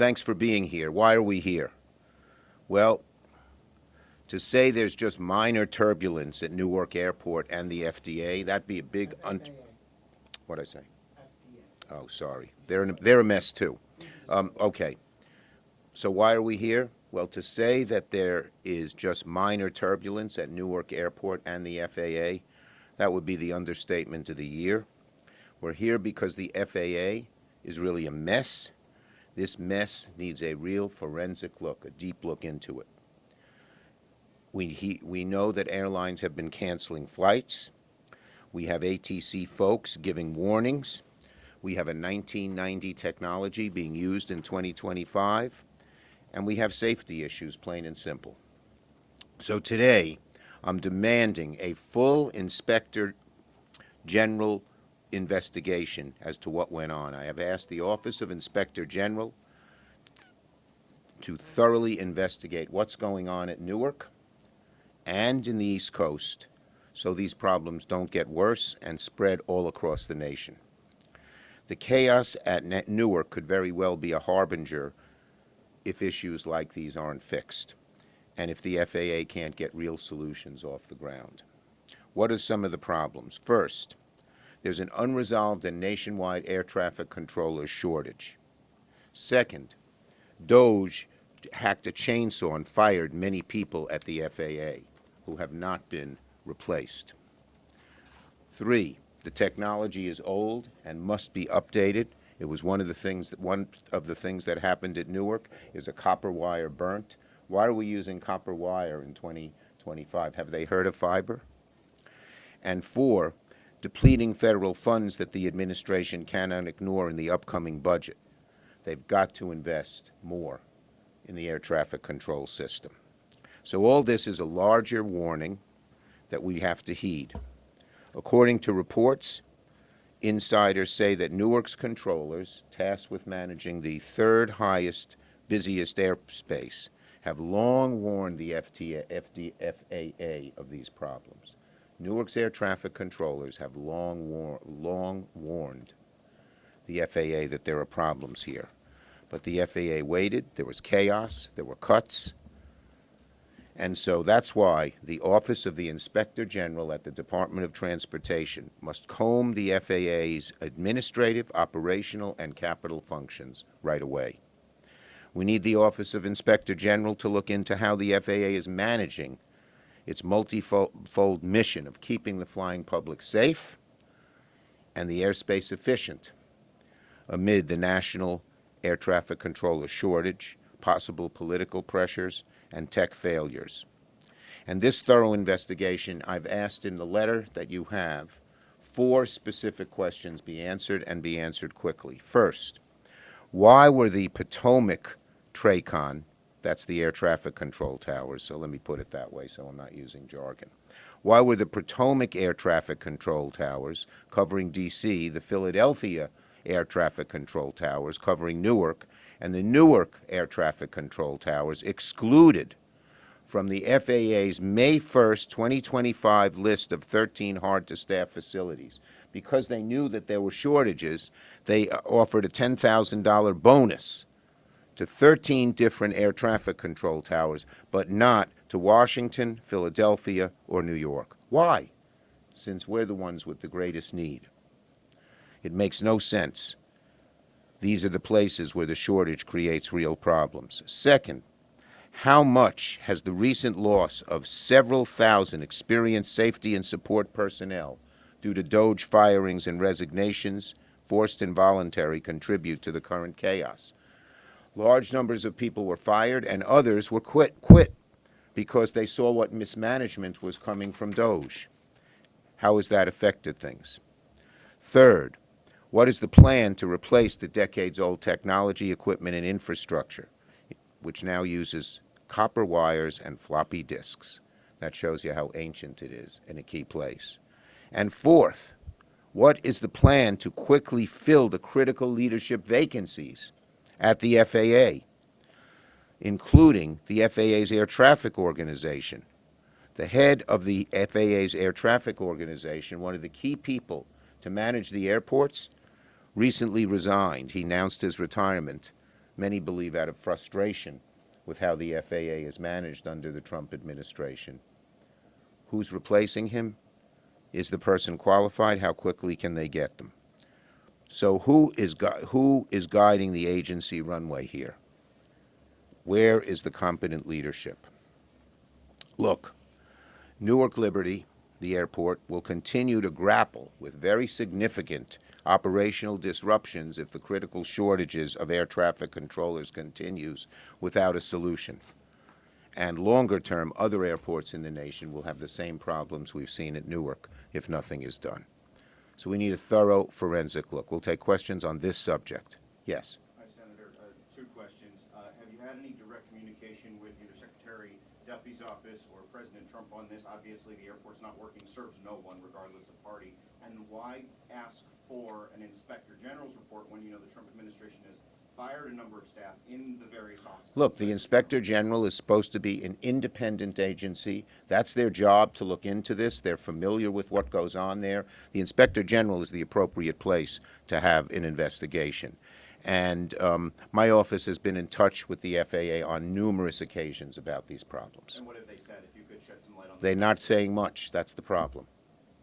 thanks for being here. Why are we here? Well, to say there's just minor turbulence at Newark Airport and the FDA, that'd be a big what'd I say? Oh, sorry. They're a mess too. Okay. So why are we here? Well, to say that there is just minor turbulence at Newark Airport and the FAA, that would be the understatement of the year. We're here because the FAA is really a mess. This mess needs a real forensic look, a deep look into it. We know that airlines have been canceling flights. We have ATC folks giving warnings. We have a 1990 technology being used in 2025. And we have safety issues, plain and simple. So today, I'm demanding a full Inspector General investigation as to what went on. I have asked the Office of Inspector General to thoroughly investigate what's going on at Newark and in the East Coast so these problems don't get worse and spread all across the nation. The chaos at Newark could very well be a harbinger if issues like these aren't fixed and if the FAA can't get real solutions off the ground. What are some of the problems? First, there's an unresolved and nationwide air traffic controller shortage. Second, DOJ hacked a chainsaw and fired many people at the FAA who have not been replaced. 3, the technology is old and must be updated. It was one of the things that happened at Newark is a copper wire burnt. Why are we using copper wire in 2025? Have they heard of fiber? And 4, depleting federal funds that the administration cannot ignore in the upcoming budget. They've got to invest more in the air traffic control system. So all this is a larger warning that we have to heed. According to reports, insiders say that Newark's controllers, tasked with managing the third highest, busiest airspace, have long warned the FAA of these problems. Newark's air traffic controllers have long warned the FAA that there are problems here. But the FAA waited. There was chaos. There were cuts. And so that's why the Office of the Inspector General at the Department of Transportation must comb the FAA's administrative, operational, and capital functions right away. We need the Office of Inspector General to look into how the FAA is managing its multifold mission of keeping the flying public safe and the airspace efficient amid the national air traffic controller shortage, possible political pressures, and tech failures. And this thorough investigation, I've asked in the letter that you have, 4 specific questions be answered and be answered quickly. First, why were the Potomac TRACON, that's the air traffic control towers, so let me put it that way so I'm not using jargon. Why were the Potomac air traffic control towers covering D.C., the Philadelphia air traffic control towers covering Newark, and the Newark air traffic control towers excluded from the FAA's May 1st, 2025 list of 13 hard-to-staff facilities? Because they knew that there were shortages, they offered a $10,000 bonus to 13 different air traffic control towers, but not to Washington, Philadelphia, or New York. Why? Since we're the ones with the greatest need. It makes no sense. These are the places where the shortage creates real problems. Second, how much has the recent loss of several thousand experienced safety and support personnel due to DOJ firings and resignations, forced and voluntary, contribute to the current chaos? Large numbers of people were fired and others were quit because they saw what mismanagement was coming from DOJ. How has that affected things? Third, what is the plan to replace the decades-old technology, equipment, and infrastructure, which now uses copper wires and floppy disks? That shows you how ancient it is in a key place. And fourth, what is the plan to quickly fill the critical leadership vacancies at the FAA, including the FAA's Air Traffic Organization? The head of the FAA's Air Traffic Organization, one of the key people to manage the airports, recently resigned. He announced his retirement many believe out of frustration with how the FAA is managed under the Trump administration. Who's replacing him? Is the person qualified? How quickly can they get them? So who is guiding the agency runway here? Where is the competent leadership? Look, Newark Liberty, the airport, will continue to grapple with very significant operational disruptions if the critical shortages of air traffic controllers continues without a solution. And longer term, other airports in the nation will have the same problems we've seen at Newark if nothing is done. So we need a thorough forensic look. We'll take questions on this subject. Yes. Hi, Senator. Two questions. Have you had any direct communication with either Secretary Duffy's office or President Trump on this? Obviously, the airport's not working, serves no one, regardless of party. And why ask for an Inspector General's report when you know the Trump administration has fired a number of staff in the various offices? Look, the Inspector General is supposed to be an independent agency. That's their job, to look into this. They're familiar with what goes on there. The Inspector General is the appropriate place to have an investigation. And my office has been in touch with the FAA on numerous occasions about these problems. And what have they said, if you could shed some light on that? They're not saying much. That's the problem.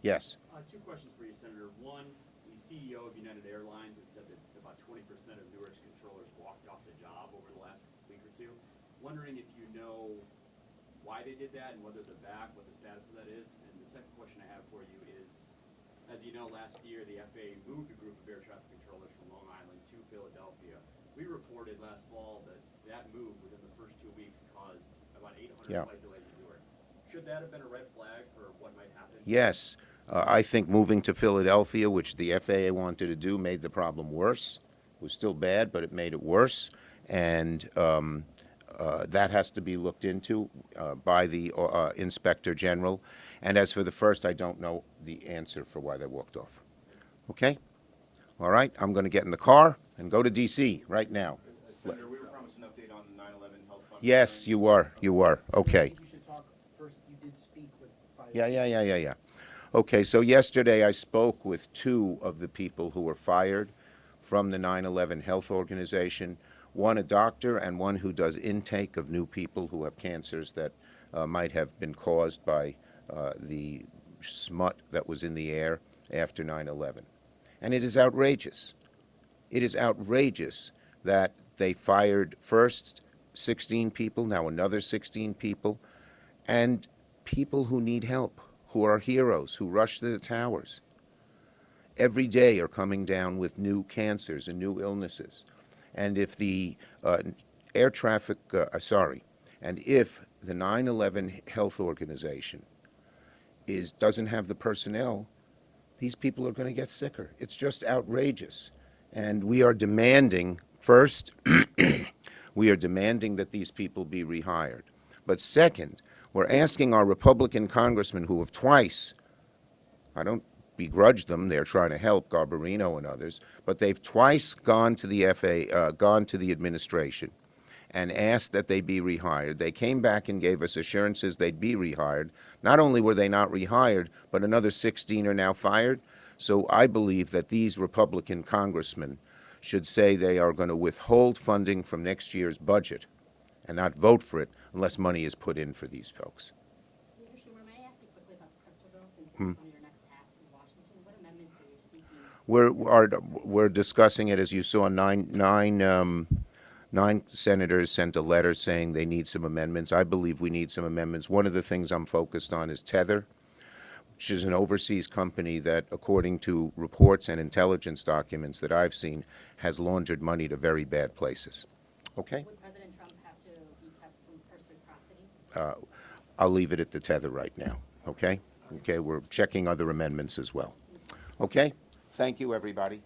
Yes. Two questions for you, Senator. One, the CEO of United Airlines had said that about 20% of Newark's controllers walked off the job over the last week or two. Wondering if you know why they did that and whether they're back, what the status of that is. And the second question I have for you is, as you know, last year the FAA moved a group of air traffic controllers from Long Island to Philadelphia. We reported last fall that that move within the first 2 weeks caused about 800 flight delays in Newark. Should that have been a red flag for what might happen? Yes. I think moving to Philadelphia, which the FAA wanted to do, made the problem worse. It was still bad, but it made it worse. And that has to be looked into by the Inspector General. And as for the first, I don't know the answer for why they walked off. Okay? All right, I'm going to get in the car and go to D.C. right now. Senator, we were promised an update on the 9/11 health fund. Yes, you were. You were. Okay. You should talk first. You did speak with. Yeah. Okay, so yesterday I spoke with two of the people who were fired from the 9/11 Health Organization, one a doctor and one who does intake of new people who have cancers that might have been caused by the smut that was in the air after 9/11. And it is outrageous. It is outrageous that they fired first 16 people, now another 16 people, and people who need help, who are heroes, who rush to the towers, every day are coming down with new cancers and new illnesses. And if the air traffic, and if the 9/11 Health Organization doesn't have the personnel, these people are going to get sicker. It's just outrageous. And we are demanding, first, we are demanding that these people be rehired. But second, we're asking our Republican congressmen who have twice, I don't begrudge them, they're trying to help, Garbarino and others, but they've twice gone to the gone to the administration and asked that they be rehired. They came back and gave us assurances they'd be rehired. Not only were they not rehired, but another 16 are now fired. So I believe that these Republican congressmen should say they are going to withhold funding from next year's budget and not vote for it unless money is put in for these folks. Leader Schumer, may I ask you quickly about the crypto bill, since it's one of your next tasks in Washington? What amendments are you seeking? We're discussing it. As you saw, nine senators sent a letter saying they need some amendments. I believe we need some amendments. One of the things I'm focused on is Tether, which is an overseas company that, according to reports and intelligence documents that I've seen, has laundered money to very bad places. Okay? Would President Trump have to be kept from reciprocity? I'll leave it at the Tether right now. Okay? Okay, we're checking other amendments as well. Okay? Thank you, everybody.